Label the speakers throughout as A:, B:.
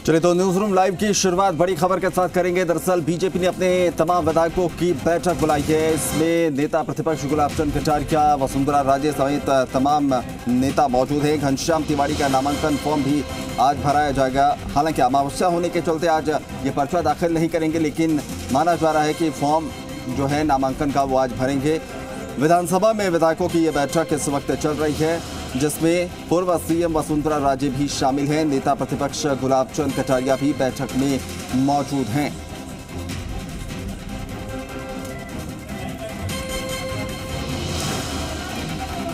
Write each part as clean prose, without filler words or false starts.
A: चलिए तो news room live की शुरुआत बड़ी खबर के साथ करेंगे। दरअसल बीजेपी ने अपने तमाम विधायकों की बैठक बुलाई है। इसमें नेता प्रतिपक्ष गुलाब चंद कटारिया, वसुंधरा राजे समेत तमाम नेता मौजूद हैं। घनश्याम तिवारी का नामांकन फॉर्म भी आज भराया जाएगा। हालांकि अमावस्या होने के चलते आज ये पर्चा दाखिल नहीं करेंगे, लेकिन माना जा रहा है कि फॉर्म जो है नामांकन का वो आज भरेंगे। विधानसभा में विधायकों की ये बैठक इस वक्त चल रही है, जिसमें पूर्व सीएम वसुंधरा राजे भी शामिल हैं। नेता प्रतिपक्ष गुलाब चंद कटारिया भी बैठक में मौजूद हैं।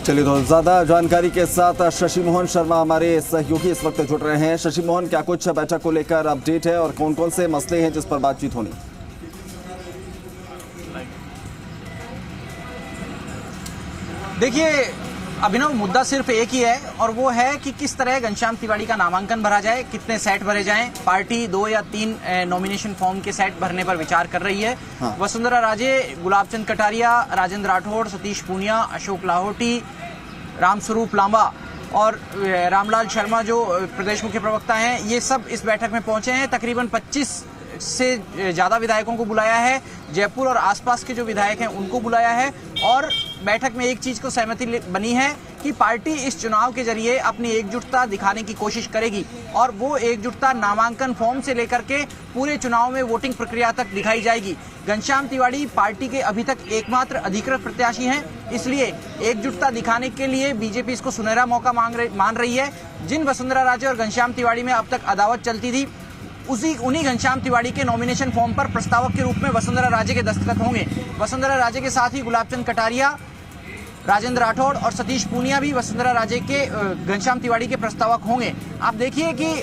A: चलिए तो ज्यादा जानकारी के साथ शशि मोहन शर्मा हमारे सहयोगी इस वक्त जुड़ रहे हैं। शशि मोहन, क्या कुछ बैठक को लेकर अपडेट है और कौन कौन से मसले हैं जिस पर बातचीत होनी?
B: देखिए, अभिनव, मुद्दा सिर्फ एक ही है और वो है कि किस तरह घनश्याम तिवारी का नामांकन भरा जाए, कितने सेट भरे जाएं। पार्टी 2 या 3 नॉमिनेशन फॉर्म के सेट भरने पर विचार कर रही है। हाँ। वसुंधरा राजे, गुलाब चंद कटारिया, राजेंद्र राठौड़, सतीश पूनिया, अशोक लाहौटी, रामस्वरूप लांबा और रामलाल शर्मा जो प्रदेश मुख्य प्रवक्ता हैं, ये सब इस बैठक में पहुंचे हैं। तकरीबन 25 से ज्यादा विधायकों को बुलाया है। जयपुर और आसपास के जो विधायक हैं उनको बुलाया है और बैठक में एक चीज को सहमति बनी है कि पार्टी इस चुनाव के जरिए अपनी एकजुटता दिखाने की कोशिश करेगी और वो एकजुटता नामांकन फॉर्म से लेकर के पूरे चुनाव में वोटिंग प्रक्रिया तक दिखाई जाएगी। घनश्याम तिवारी पार्टी के अभी तक एकमात्र अधिकृत प्रत्याशी हैं, इसलिए एकजुटता दिखाने के लिए बीजेपी इसको सुनहरा मौका मान रही है। जिन वसुंधरा राजे और घनश्याम तिवारी में अब तक अदावत चलती थी, उन्हीं घनश्याम तिवारी के नॉमिनेशन फॉर्म पर प्रस्तावक के रूप में वसुंधरा राजे के दस्तखत होंगे। वसुंधरा राजे के साथ ही गुलाब चंद कटारिया, राजेंद्र राठौड़ और सतीश पूनिया भी वसुंधरा राजे के घनश्याम तिवारी के प्रस्तावक होंगे। आप देखिए कि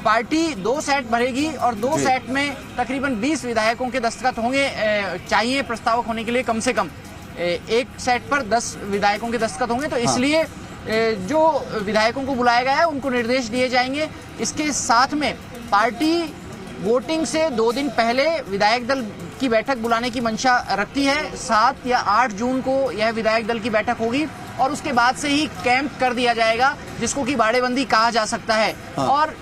B: पार्टी 2 सेट भरेगी और 2 सेट में तकरीबन 20 विधायकों के दस्तखत होंगे चाहिए प्रस्तावक होने के लिए। कम से कम एक सेट पर 10 विधायकों के दस्तखत होंगे, तो इसलिए जो विधायकों को बुलाया गया है उनको निर्देश दिए जाएंगे। इसके साथ में पार्टी वोटिंग से 2 दिन पहले विधायक दल की बैठक बुलाने की मंशा रखती है। 7 या 8 जून को यह विधायक दल की बैठक होगी और उसके बाद से ही कैंप कर दिया जाएगा, जिसको कि बाड़ेबंदी कहा जा सकता है। हाँ। और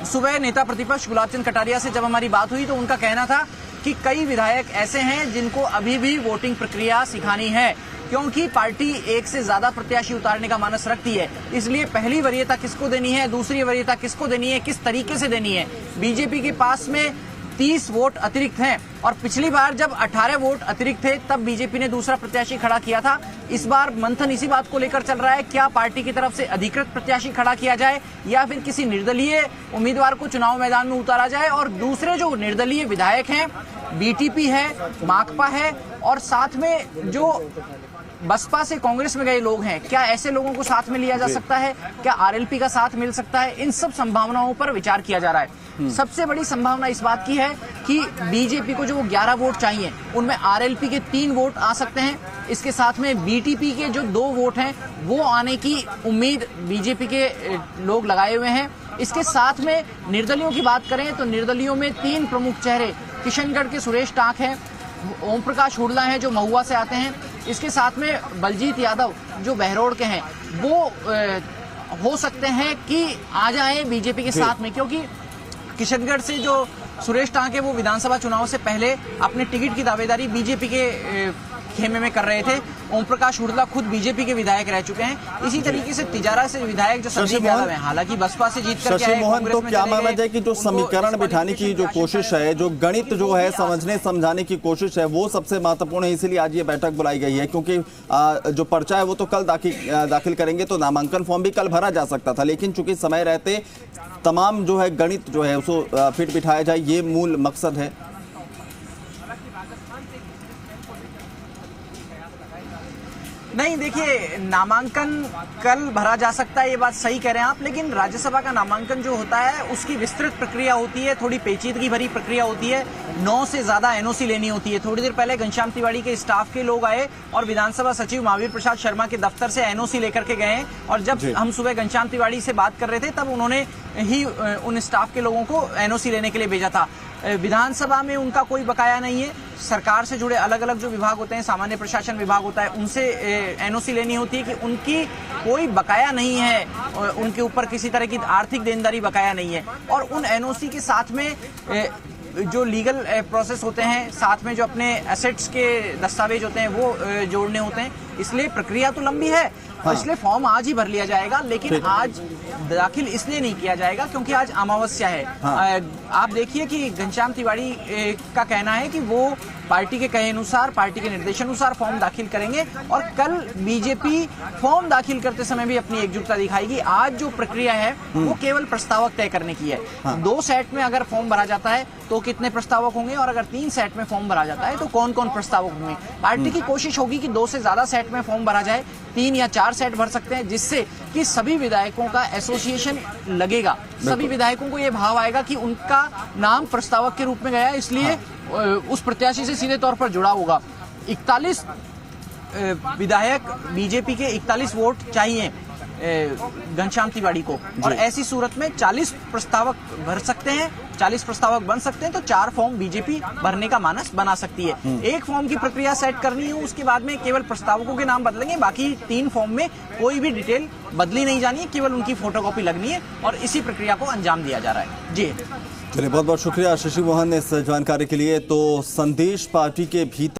B: सुबह नेता प्रतिपक्ष गुलाब चंद कटारिया से जब हमारी बात हुई तो उनका कहना था कि कई विधायक ऐसे हैं जिनको अभी भी वोटिंग प्रक्रिया सिखानी है, क्योंकि पार्टी एक से ज्यादा प्रत्याशी उतारने का मानस रखती है। इसलिए पहली वरीयता किसको देनी है, दूसरी वरीयता किसको देनी है, किस तरीके से देनी है। बीजेपी के पास में 30 वोट अतिरिक्त हैं और पिछली बार जब 18 वोट अतिरिक्त थे तब बीजेपी ने दूसरा प्रत्याशी खड़ा किया था। इस बार मंथन इसी बात को लेकर चल रहा है, क्या पार्टी की तरफ से अधिकृत प्रत्याशी खड़ा किया जाए या फिर किसी निर्दलीय उम्मीदवार को चुनाव मैदान में उतारा जाए। और दूसरे जो निर्दलीय विधायक हैं, बीटीपी है, माकपा है और साथ में जो बसपा से कांग्रेस में गए लोग हैं, क्या ऐसे लोगों को साथ में लिया जा सकता है, क्या आरएलपी का साथ मिल सकता है, इन सब संभावनाओं पर विचार किया जा रहा है। सबसे बड़ी संभावना इस बात की है कि बीजेपी को जो 11 वोट चाहिए उनमें आरएलपी के 3 वोट आ सकते हैं। इसके साथ में बीटीपी के जो 2 वोट हैं वो आने की उम्मीद बीजेपी के लोग लगाए हुए हैं। इसके साथ में निर्दलियों की बात करें तो निर्दलियों में 3 प्रमुख चेहरे, किशनगढ़ के सुरेश टाक हैं, ओम प्रकाश हुडला हैं जो महुआ से आते हैं, इसके साथ में बलजीत यादव जो बहरोड़ के हैं, वो हो सकते हैं कि आ जाएं बीजेपी के साथ में, क्योंकि किशनगढ़ से जो सुरेश टांक है वो विधानसभा चुनाव से पहले अपने टिकट की दावेदारी बीजेपी के खेमे में कर रहे थे। ओम प्रकाश हुडला खुद बीजेपी के विधायक रह चुके हैं। इसी तरीके से तिजारा से विधायक जो संदीप यादव हैं, हालांकि बसपा से जीत करके आए,
A: मोहन, तो क्या माना जाए कि जो समीकरण बिठाने की जो कोशिश है, जो गणित जो है समझने समझाने की कोशिश है, वो सबसे महत्वपूर्ण है। इसीलिए आज ये बैठक बुलाई गई है, क्योंकि जो पर्चा है वो तो कल दाखिल करेंगे तो नामांकन फॉर्म भी कल भरा जा सकता था, लेकिन चूंकि समय रहते तमाम जो है गणित जो है उसको फिट बिठाया जाए, ये मूल मकसद है।
B: नहीं, देखिए, नामांकन कल भरा जा सकता है, ये बात सही कह रहे हैं आप, लेकिन राज्यसभा का नामांकन जो होता है उसकी विस्तृत प्रक्रिया होती है, थोड़ी पेचीदगी भरी प्रक्रिया होती है। 9 से ज्यादा एनओसी लेनी होती है। थोड़ी देर पहले घनश्याम तिवाड़ी के स्टाफ के लोग आए और विधानसभा सचिव महावीर प्रसाद शर्मा के दफ्तर से एनओसी लेकर के गए और जब हम सुबह घनश्याम तिवाड़ी से बात कर रहे थे तब उन्होंने ही उन स्टाफ के लोगों को एनओसी लेने के लिए भेजा था। विधानसभा में उनका कोई बकाया नहीं है। सरकार से जुड़े अलग अलग जो विभाग होते हैं, सामान्य प्रशासन विभाग होता है, उनसे एनओसी लेनी होती है कि उनकी कोई बकाया नहीं है, उनके ऊपर किसी तरह की आर्थिक देनदारी बकाया नहीं है। और उन एनओसी के साथ में जो लीगल प्रोसेस होते हैं, साथ में जो अपने एसेट्स के दस्तावेज होते हैं वो जोड़ने होते हैं। इसलिए प्रक्रिया तो लंबी है। हाँ। इसलिए फॉर्म आज ही भर लिया जाएगा, लेकिन आज दाखिल इसलिए नहीं किया जाएगा क्योंकि आज अमावस्या है। हाँ। आप देखिए कि घनश्याम तिवाड़ी का कहना है कि वो पार्टी के कहे अनुसार, पार्टी के निर्देशानुसार फॉर्म दाखिल करेंगे और कल बीजेपी फॉर्म दाखिल करते समय भी अपनी एकजुटता दिखाएगी। आज जो प्रक्रिया है वो केवल प्रस्तावक तय करने की है। हाँ। 2 सेट में अगर फॉर्म भरा जाता है तो कितने प्रस्तावक होंगे और अगर 3 सेट में फॉर्म भरा जाता है तो कौन कौन प्रस्तावक होंगे। पार्टी की कोशिश होगी कि 2 से ज्यादा सेट में फॉर्म भरा जाए, 3 या 4 सेट भर सकते हैं, जिससे कि सभी विधायकों का एसोसिएशन लगेगा। सभी विधायकों को यह भाव आएगा कि उनका नाम प्रस्तावक के रूप में गया, इसलिए उस प्रत्याशी से सीधे तौर पर जुड़ा होगा। 41 विधायक बीजेपी के 41 वोट चाहिए घनश्याम तिवाड़ी को और ऐसी सूरत में 40 प्रस्तावक भर सकते हैं, 40 प्रस्तावक बन सकते हैं तो 4 फॉर्म बीजेपी भरने का मानस बना सकती है। एक फॉर्म की प्रक्रिया सेट करनी है, उसके बाद में केवल प्रस्तावकों के नाम बदलेंगे, बाकी 3 फॉर्म में कोई भी डिटेल बदली नहीं जानी है, केवल उनकी फोटोकॉपी लगनी है और इसी प्रक्रिया को अंजाम दिया जा रहा है। जी
A: चलिए, बहुत बहुत शुक्रिया शशि मोहन इस जानकारी के लिए। तो संदेश पार्टी के भीतर